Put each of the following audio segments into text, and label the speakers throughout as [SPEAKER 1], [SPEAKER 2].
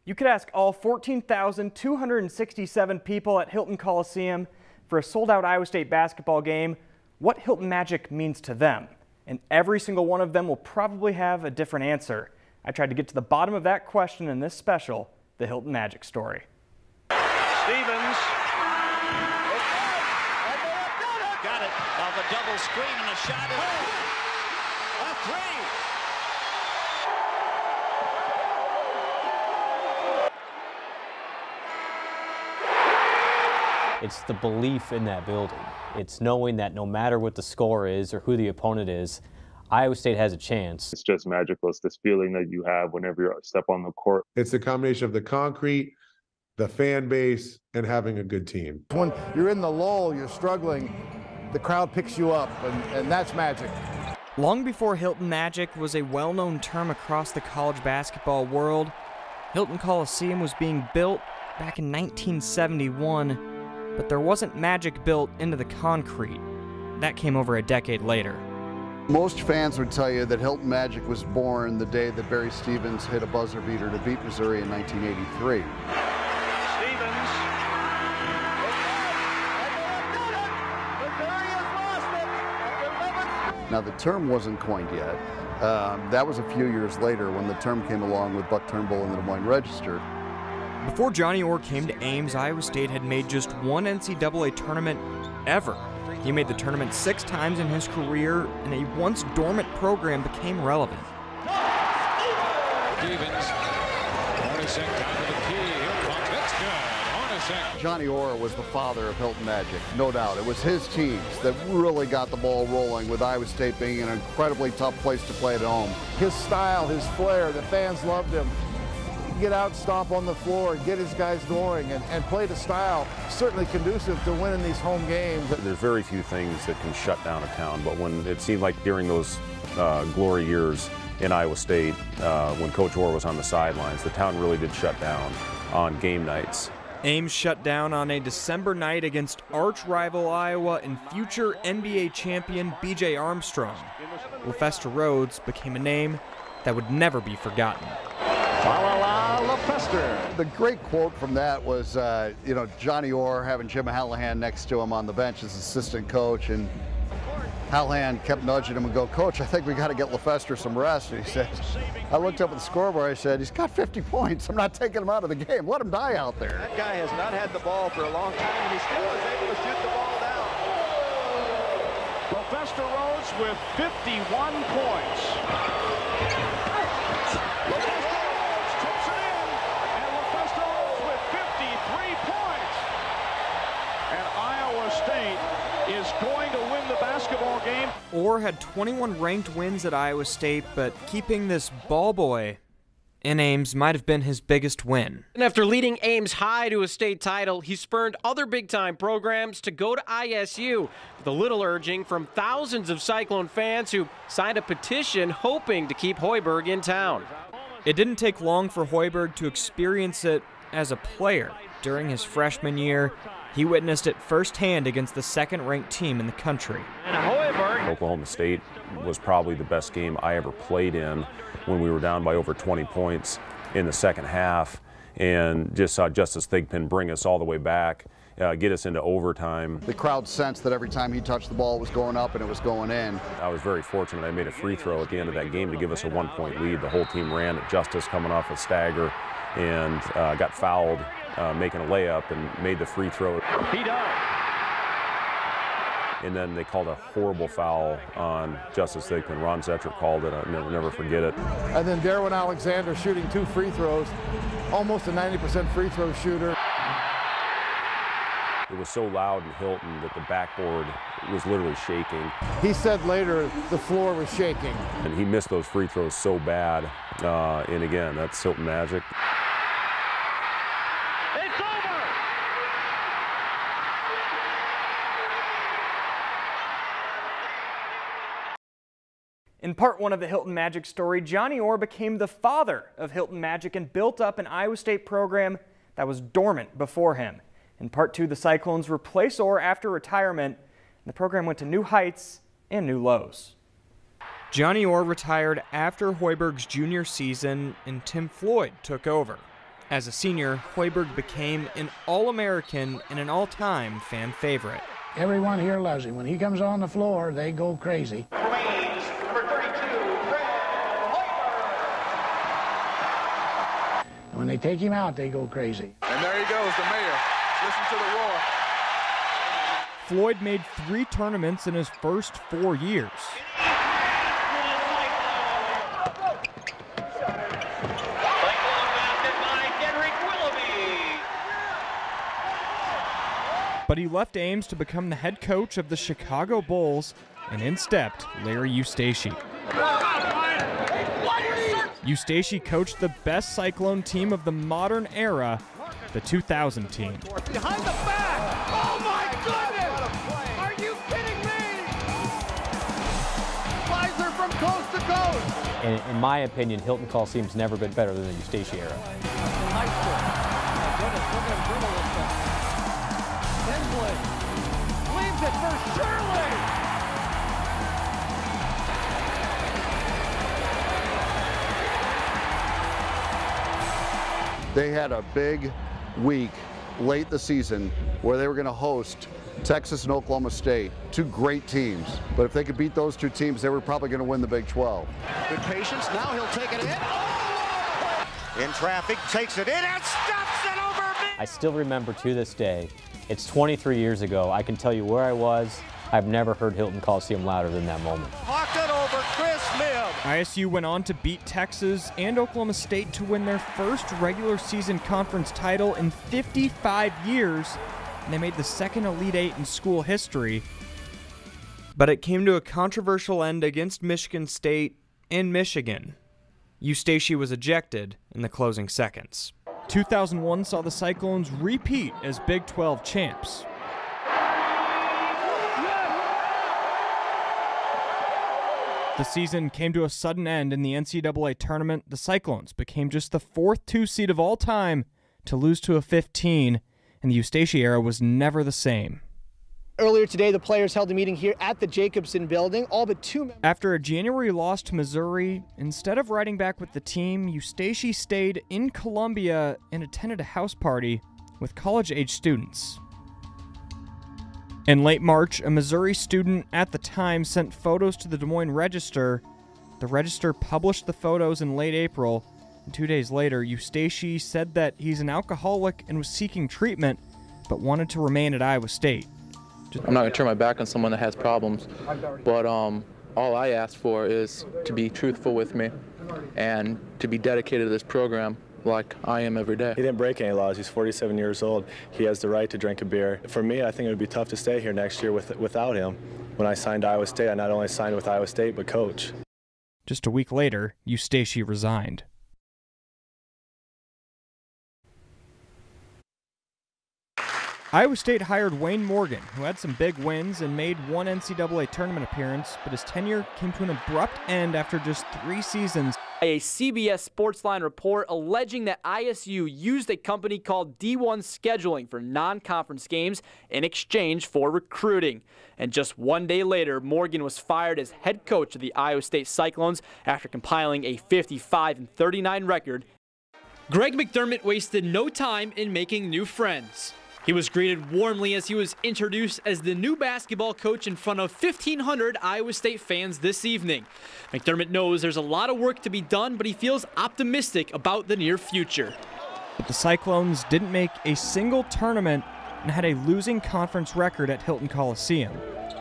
[SPEAKER 1] You could ask all 14,267 people at Hilton Coliseum for a sold-out Iowa State basketball game what Hilton Magic means to them. And every single one of them will probably have a different answer. I tried to get to the bottom of that question in this special, The Hilton Magic Story.
[SPEAKER 2] Stevens. Got it. Off a double screen and a shot. A three.
[SPEAKER 3] It's the belief in that building. It's knowing that no matter what the score is or who the opponent is, Iowa State has a chance.
[SPEAKER 4] It's just magical. It's this feeling that you have whenever you step on the court.
[SPEAKER 5] It's a combination of the concrete, the fan base, and having a good team.
[SPEAKER 6] When you're in the lull, you're struggling, the crowd picks you up, and that's magic.
[SPEAKER 1] Long before Hilton Magic was a well-known term across the college basketball world, Hilton Coliseum was being built back in 1971, but there wasn't magic built into the concrete. That came over a decade later.
[SPEAKER 7] Most fans would tell you that Hilton Magic was born the day that Barry Stevens hit a buzzer beater to beat Missouri in 1983. Now, the term wasn't coined yet. That was a few years later when the term came along with Buck Turnbull in the Des Moines Register.
[SPEAKER 1] Before Johnny Orr came to Ames, Iowa State had made just one NCAA tournament ever. He made the tournament 6 times in his career, and a once dormant program became relevant.
[SPEAKER 2] Stevens. Hornacek top of the key. Here comes. It's good. Hornacek.
[SPEAKER 7] Johnny Orr was the father of Hilton Magic, no doubt. It was his teams that really got the ball rolling, with Iowa State being an incredibly tough place to play at home.
[SPEAKER 6] His style, his flair, the fans loved him. Get out, stomp on the floor, get his guys going, and play the style certainly conducive to winning these home games.
[SPEAKER 8] There's very few things that can shut down a town, but when it seemed like during those glory years in Iowa State, when Coach Orr was on the sidelines, the town really did shut down on game nights.
[SPEAKER 1] Ames shut down on a December night against arch-rival Iowa and future NBA champion B.J. Armstrong. LaFesta Rhodes became a name that would never be forgotten.
[SPEAKER 7] The great quote from that was, Johnny Orr having Jim Hallahan next to him on the bench as assistant coach, and Hallahan kept nudging him and go, "Coach, I think we got to get LaFesta some rest." And he said, I looked up at the scoreboard, I said, "He's got 50 points. I'm not taking him out of the game. Let him die out there."
[SPEAKER 2] That guy has not had the ball for a long time, and he still is able to shoot the ball down. LaFesta Rhodes with 51 points. Is going to win the basketball game.
[SPEAKER 1] Orr had 21 ranked wins at Iowa State, but keeping this ball boy in Ames might have been his biggest win.
[SPEAKER 9] And after leading Ames high to a state title, he spurned other big-time programs to go to ISU, with a little urging from thousands of Cyclone fans who signed a petition hoping to keep Hoiberg in town.
[SPEAKER 1] It didn't take long for Hoiberg to experience it as a player. During his freshman year, he witnessed it firsthand against the second-ranked team in the country.
[SPEAKER 2] And Hoiberg.
[SPEAKER 8] Oklahoma State was probably the best game I ever played in when we were down by over 20 points in the second half, and just saw Justice Thigpen bring us all the way back, get us into overtime.
[SPEAKER 7] The crowd sensed that every time he touched the ball, it was going up and it was going in.
[SPEAKER 8] I was very fortunate. I made a free throw at the end of that game to give us a 1-point lead. The whole team ran at Justice coming off a stagger and got fouled making a layup and made the free throw.
[SPEAKER 2] He does.
[SPEAKER 8] And then they called a horrible foul on Justice Thigpen. Ron Zetrick called it. I'll never forget it.
[SPEAKER 6] And then Darwin Alexander shooting 2 free throws, almost a 90% free throw shooter.
[SPEAKER 8] It was so loud in Hilton that the backboard was literally shaking.
[SPEAKER 6] He said later the floor was shaking.
[SPEAKER 8] And he missed those free throws so bad. And again, that's Hilton Magic.
[SPEAKER 1] In part 1 of the Hilton Magic story, Johnny Orr became the father of Hilton Magic and built up an Iowa State program that was dormant before him. In part 2, the Cyclones replaced Orr after retirement, and the program went to new heights and new lows. Johnny Orr retired after Hoiberg's junior season, and Tim Floyd took over. As a senior, Hoiberg became an All-American and an all-time fan favorite.
[SPEAKER 10] Everyone here loves him. When he comes on the floor, they go crazy.
[SPEAKER 2] Queens, number 32, Fred Hoiberg.
[SPEAKER 10] And when they take him out, they go crazy.
[SPEAKER 6] And there he goes, the mayor. Listen to the roar.
[SPEAKER 1] Floyd made 3 tournaments in his first 4 years. But he left Ames to become the head coach of the Chicago Bulls, and in stepped Larry Eustache. Eustache coached the best Cyclone team of the modern era, the 2000 team.
[SPEAKER 6] Behind the back! Oh my goodness! Are you kidding me? Weiser from coast to coast!
[SPEAKER 3] And in my opinion, Hilton Coliseum's never been better than the Eustache era.
[SPEAKER 6] Leaves it for Shirley!
[SPEAKER 7] They had a big week late the season where they were going to host Texas and Oklahoma State, 2 great teams. But if they could beat those 2 teams, they were probably going to win the Big 12.
[SPEAKER 2] Good patience. Now he'll take it in. In traffic, takes it in and stuffs it over.
[SPEAKER 3] I still remember to this day, it's 23 years ago. I can tell you where I was. I've never heard Hilton Coliseum louder than that moment.
[SPEAKER 2] Hawked it over Chris Mibb.
[SPEAKER 1] ISU went on to beat Texas and Oklahoma State to win their first regular season conference title in 55 years, and they made the second Elite Eight in school history. But it came to a controversial end against Michigan State and Michigan. Eustache was ejected in the closing seconds. 2001 saw the Cyclones repeat as Big 12 champs. The season came to a sudden end in the NCAA tournament. The Cyclones became just the 4th 2 seed of all time to lose to a 15, and the Eustache era was never the same.
[SPEAKER 11] Earlier today, the players held a meeting here at the Jacobson building. All but 2 members.
[SPEAKER 1] After a January loss to Missouri, instead of riding back with the team, Eustache stayed in Columbia and attended a house party with college-age students. In late March, a Missouri student at the time sent photos to the Des Moines Register. The Register published the photos in late April, and 2 days later, Eustache said that he's an alcoholic and was seeking treatment, but wanted to remain at Iowa State.
[SPEAKER 12] I'm not going to turn my back on someone that has problems, but all I ask for is to be truthful with me and to be dedicated to this program like I am every day.
[SPEAKER 13] He didn't break any laws. He's 47 years old. He has the right to drink a beer. For me, I think it would be tough to stay here next year without him. When I signed Iowa State, I not only signed with Iowa State, but coach.
[SPEAKER 1] Just a week later, Eustache resigned. Iowa State hired Wayne Morgan, who had some big wins and made 1 NCAA tournament appearance, but his tenure came to an abrupt end after just 3 seasons.
[SPEAKER 14] A CBS Sportsline report alleging that ISU used a company called D1 Scheduling for non-conference games in exchange for recruiting. And just 1 day later, Morgan was fired as head coach of the Iowa State Cyclones after compiling a 55-39 record.
[SPEAKER 9] Greg McDermott wasted no time in making new friends. He was greeted warmly as he was introduced as the new basketball coach in front of 1,500 Iowa State fans this evening. McDermott knows there's a lot of work to be done, but he feels optimistic about the near future.
[SPEAKER 1] But the Cyclones didn't make a single tournament and had a losing conference record at Hilton Coliseum.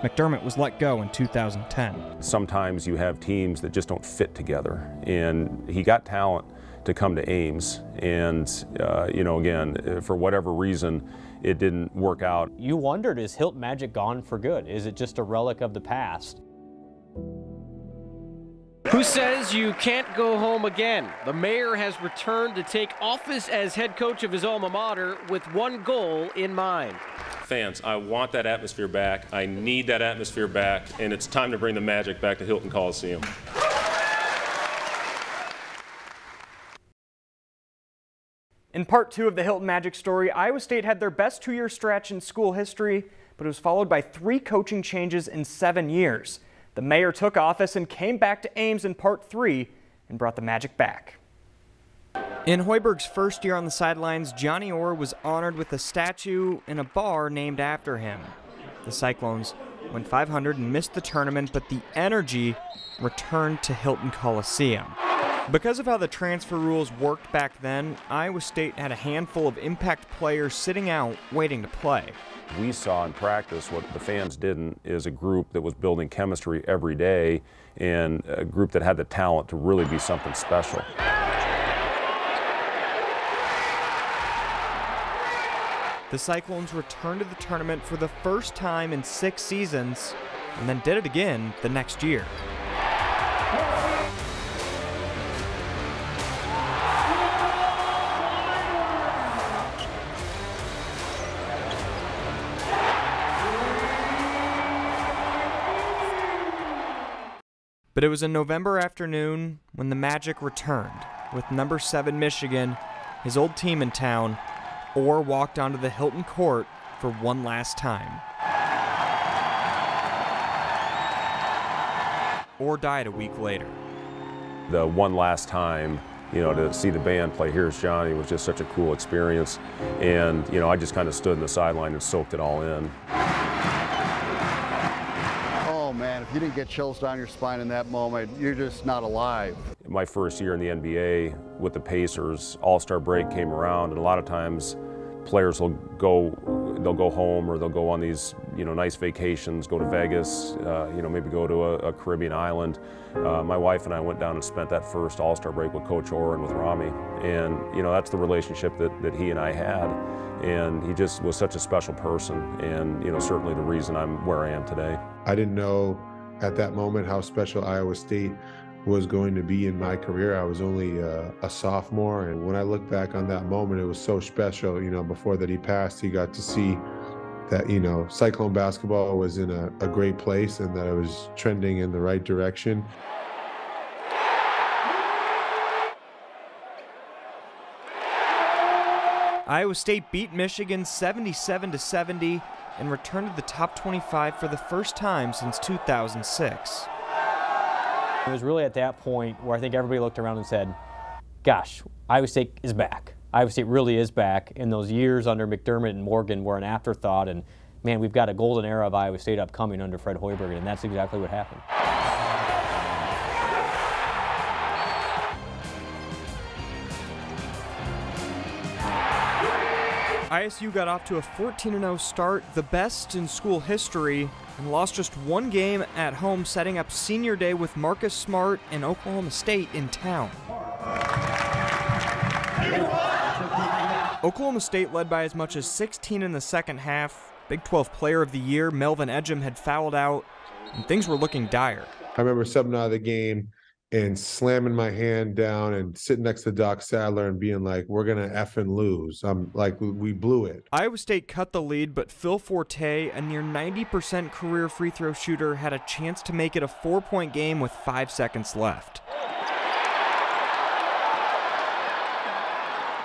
[SPEAKER 1] McDermott was let go in 2010.
[SPEAKER 8] Sometimes you have teams that just don't fit together, and he got talent to come to Ames, and again, for whatever reason, it didn't work out.
[SPEAKER 3] You wondered, is Hilton Magic gone for good? Is it just a relic of the past?
[SPEAKER 9] Who says you can't go home again? The mayor has returned to take office as head coach of his alma mater with one goal in mind.
[SPEAKER 8] Fans, I want that atmosphere back. I need that atmosphere back, and it's time to bring the Magic back to Hilton Coliseum.
[SPEAKER 1] In part 2 of the Hilton Magic story, Iowa State had their best 2-year stretch in school history, but it was followed by 3 coaching changes in 7 years. The mayor took office and came back to Ames in part 3 and brought the Magic back. In Hoiberg's first year on the sidelines, Johnny Orr was honored with a statue in a bar named after him. The Cyclones went 500 and missed the tournament, but the energy returned to Hilton Coliseum. Because of how the transfer rules worked back then, Iowa State had a handful of impact players sitting out waiting to play.
[SPEAKER 8] We saw in practice what the fans didn't, is a group that was building chemistry every day and a group that had the talent to really be something special.
[SPEAKER 1] The Cyclones returned to the tournament for the first time in 6 seasons and then did it again the next year. But it was a November afternoon when the magic returned. With number 7 Michigan, his old team in town, Orr walked onto the Hilton court for one last time. Orr died a week later.
[SPEAKER 8] The one last time, to see the band play Here's Johnny was just such a cool experience. And, I just kind of stood in the sideline and soaked it all in.
[SPEAKER 7] Oh man, if you didn't get chills down your spine in that moment, you're just not alive.
[SPEAKER 8] My first year in the NBA with the Pacers, All-Star break came around, and a lot of times players will go home or they'll go on these, nice vacations, go to Vegas, maybe go to a Caribbean island. My wife and I went down and spent that first All-Star break with Coach Orr and with Rami, and that's the relationship that he and I had, and he just was such a special person, and certainly the reason I'm where I am today.
[SPEAKER 5] I didn't know at that moment how special Iowa State was going to be in my career. I was only a sophomore, and when I look back on that moment, it was so special. Before that he passed, he got to see that Cyclone basketball was in a great place and that it was trending in the right direction.
[SPEAKER 1] Iowa State beat Michigan 77-70 and returned to the top 25 for the first time since 2006.
[SPEAKER 3] It was really at that point where I think everybody looked around and said, gosh, Iowa State is back. Iowa State really is back. And those years under McDermott and Morgan were an afterthought, and man, we've got a golden era of Iowa State upcoming under Fred Hoiberg, and that's exactly what happened.
[SPEAKER 1] ISU got off to a 14-0 start, the best in school history, and lost just one game at home, setting up senior day with Marcus Smart and Oklahoma State in town. Oklahoma State led by as much as 16 in the second half. Big 12 Player of the Year, Melvin Ejim, had fouled out, and things were looking dire.
[SPEAKER 5] I remember subbing out of the game and slamming my hand down and sitting next to Doc Sadler and being like, we're going to effing lose. I'm like, we blew it.
[SPEAKER 1] Iowa State cut the lead, but Phil Forte, a near 90% career free throw shooter, had a chance to make it a 4-point game with 5 seconds left.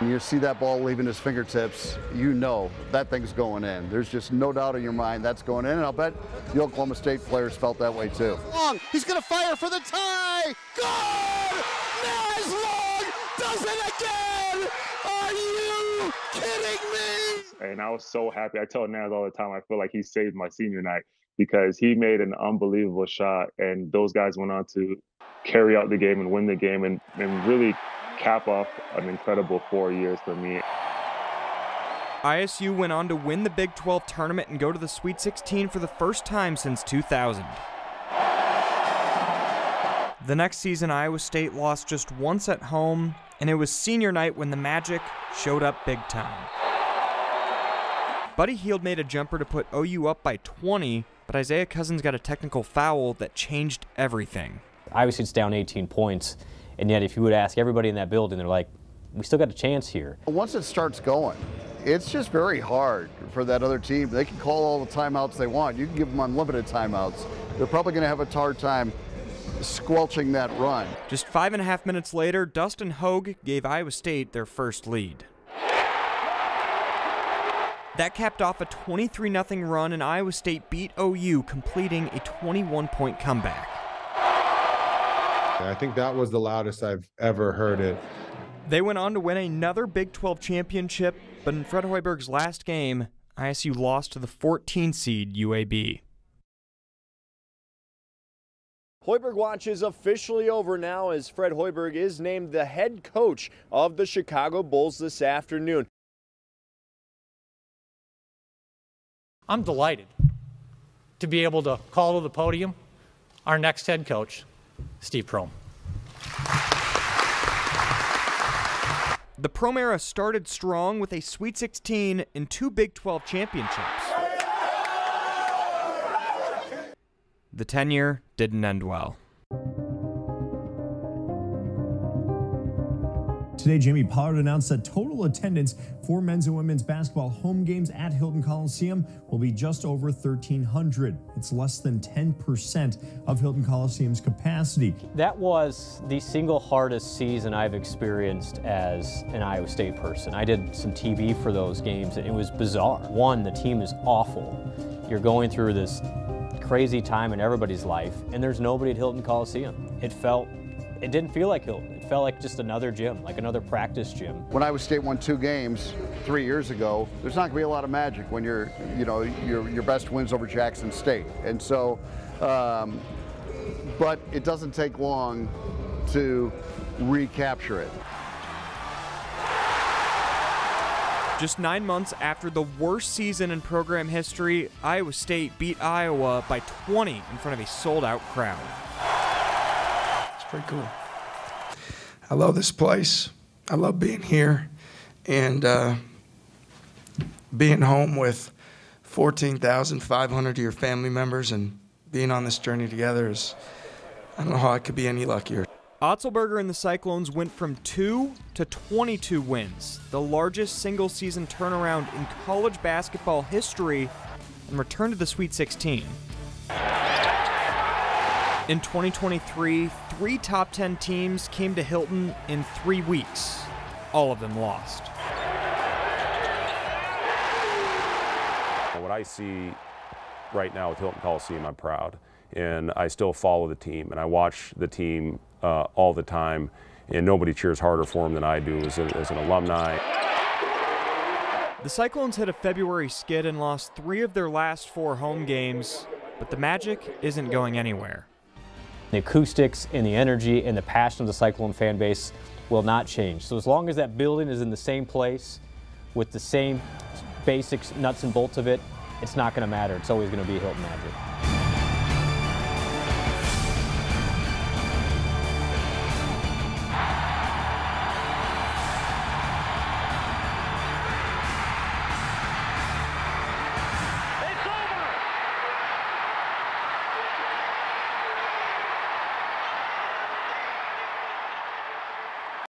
[SPEAKER 7] When you see that ball leaving his fingertips, that thing's going in. There's just no doubt in your mind that's going in, and I'll bet the Oklahoma State players felt that way too.
[SPEAKER 2] Long, he's going to fire for the tie! Good! Naz Long does it again! Are you kidding me?
[SPEAKER 4] And I was so happy. I tell Naz all the time, I feel like he saved my senior night because he made an unbelievable shot, and those guys went on to carry out the game and win the game and really cap off an incredible 4 years for me.
[SPEAKER 1] ISU went on to win the Big 12 tournament and go to the Sweet 16 for the first time since 2000. The next season, Iowa State lost just once at home, and it was senior night when the Magic showed up big time. Buddy Hield made a jumper to put OU up by 20, but Isaiah Cousins got a technical foul that changed everything.
[SPEAKER 3] Iowa State's down 18 points. And yet, if you would ask everybody in that building, they're like, we still got a chance here.
[SPEAKER 7] Once it starts going, it's just very hard for that other team. They can call all the timeouts they want. You can give them unlimited timeouts. They're probably going to have a hard time squelching that run.
[SPEAKER 1] Just 5.5 minutes later, Dustin Hogue gave Iowa State their first lead. That capped off a 23-0 run, and Iowa State beat OU, completing a 21-point comeback.
[SPEAKER 5] I think that was the loudest I've ever heard it.
[SPEAKER 1] They went on to win another Big 12 championship, but in Fred Hoiberg's last game, ISU lost to the 14 seed UAB.
[SPEAKER 15] Hoiberg watch is officially over now as Fred Hoiberg is named the head coach of the Chicago Bulls this afternoon.
[SPEAKER 16] I'm delighted to be able to call to the podium our next head coach, Steve Prohm.
[SPEAKER 1] The Prohm era started strong with a Sweet 16 and 2 Big 12 championships. The tenure didn't end well.
[SPEAKER 17] Today, Jamie Pollard announced that total attendance for men's and women's basketball home games at Hilton Coliseum will be just over 1,300. It's less than 10% of Hilton Coliseum's capacity.
[SPEAKER 3] That was the single hardest season I've experienced as an Iowa State person. I did some TV for those games, and it was bizarre. One, the team is awful. You're going through this crazy time in everybody's life, and there's nobody at Hilton Coliseum. It didn't feel like Hilton. It felt like just another gym, like another practice gym.
[SPEAKER 7] When Iowa State won 2 games 3 years ago, there's not going to be a lot of magic when your best wins over Jackson State. And so, but it doesn't take long to recapture it.
[SPEAKER 1] Just 9 months after the worst season in program history, Iowa State beat Iowa by 20 in front of a sold-out crowd.
[SPEAKER 18] It's pretty cool. I love this place. I love being here, and being home with 14,500 of your family members and being on this journey together is, I don't know how I could be any luckier.
[SPEAKER 1] Otzelberger and the Cyclones went from 2 to 22 wins, the largest single-season turnaround in college basketball history, and returned to the Sweet 16. In 2023, 3 top 10 teams came to Hilton in 3 weeks. All of them lost.
[SPEAKER 8] What I see right now with Hilton Coliseum, I'm proud. And I still follow the team, and I watch the team all the time, and nobody cheers harder for them than I do as an alumni.
[SPEAKER 1] The Cyclones hit a February skid and lost 3 of their last 4 home games, but the magic isn't going anywhere.
[SPEAKER 3] The acoustics and the energy and the passion of the Cyclone fan base will not change. So as long as that building is in the same place with the same basics, nuts and bolts of it, it's not going to matter. It's always going to be Hilton Magic.